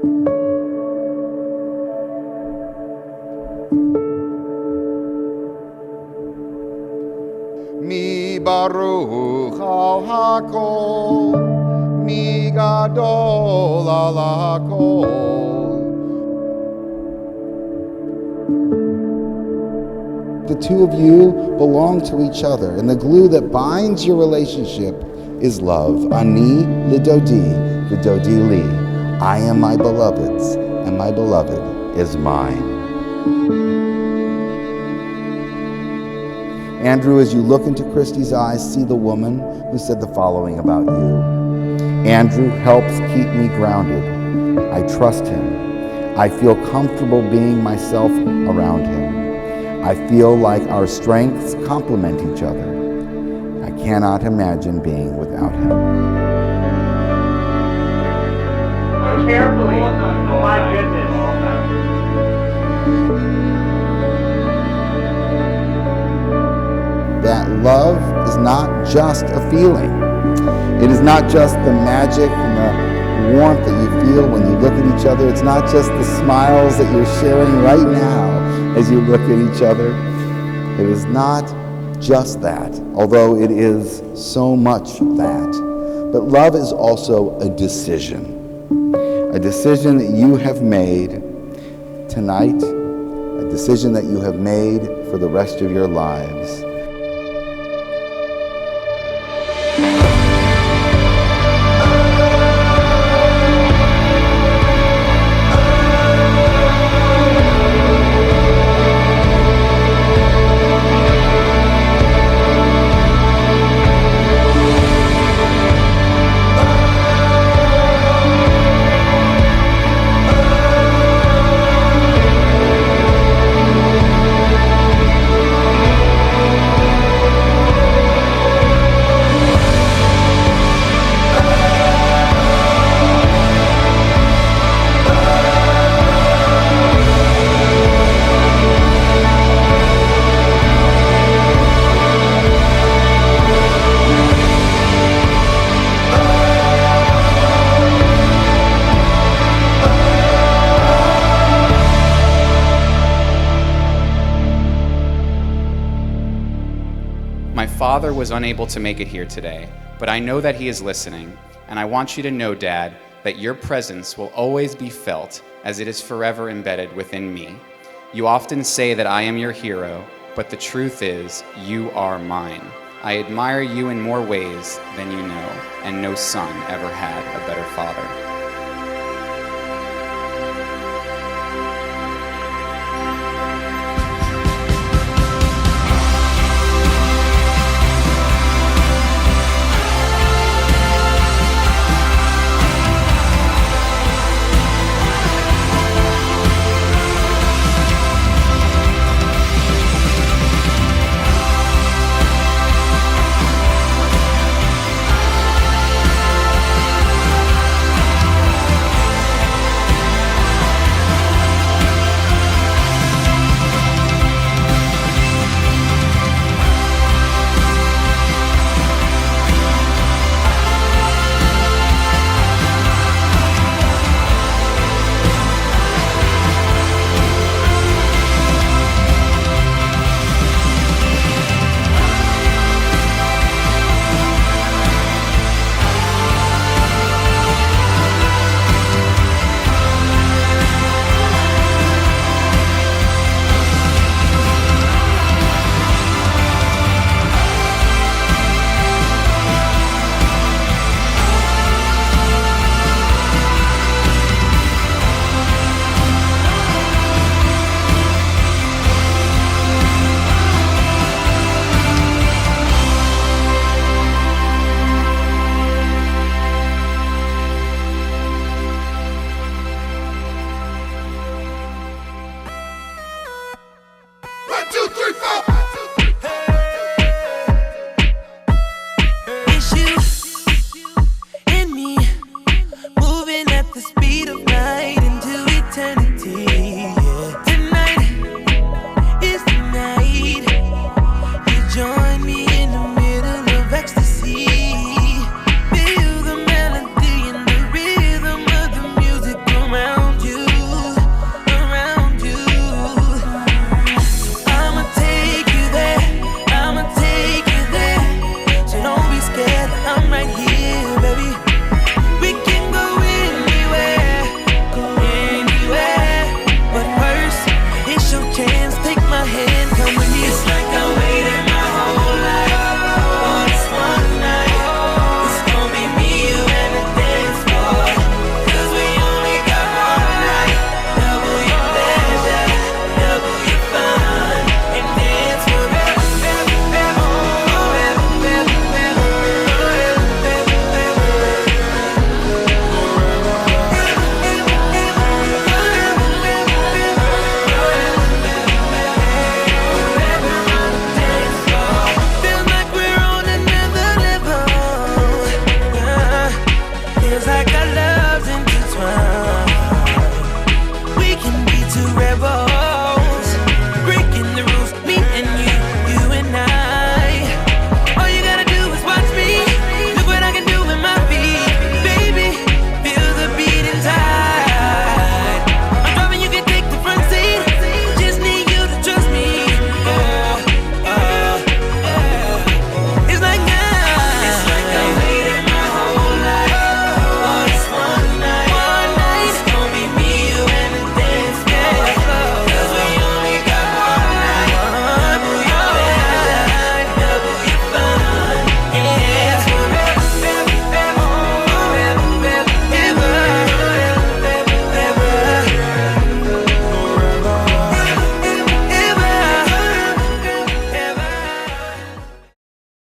Mi baruch al hakol, mi gadol al hakol. The two of you belong to each other, and the glue that binds your relationship is love. Ani lidodi, vidodi li. I am my beloved's, and my beloved is mine. Andrew, as you look into Christy's eyes, see the woman who said the following about you. Andrew helps keep me grounded. I trust him. I feel comfortable being myself around him. I feel like our strengths complement each other. I cannot imagine being without him. Carefully. Oh my goodness. That love is not just a feeling. It is not just the magic and the warmth that you feel when you look at each other. It's not just the smiles that you're sharing right now as you look at each other. It is not just that, although it is so much that. But love is also a decision that you have made tonight, a decision that you have made for the rest of your lives. My father was unable to make it here today, but I know that he is listening, and I want you to know, Dad, that your presence will always be felt as it is forever embedded within me. You often say that I am your hero, but the truth is, you are mine. I admire you in more ways than you know, and no son ever had a better father. like I love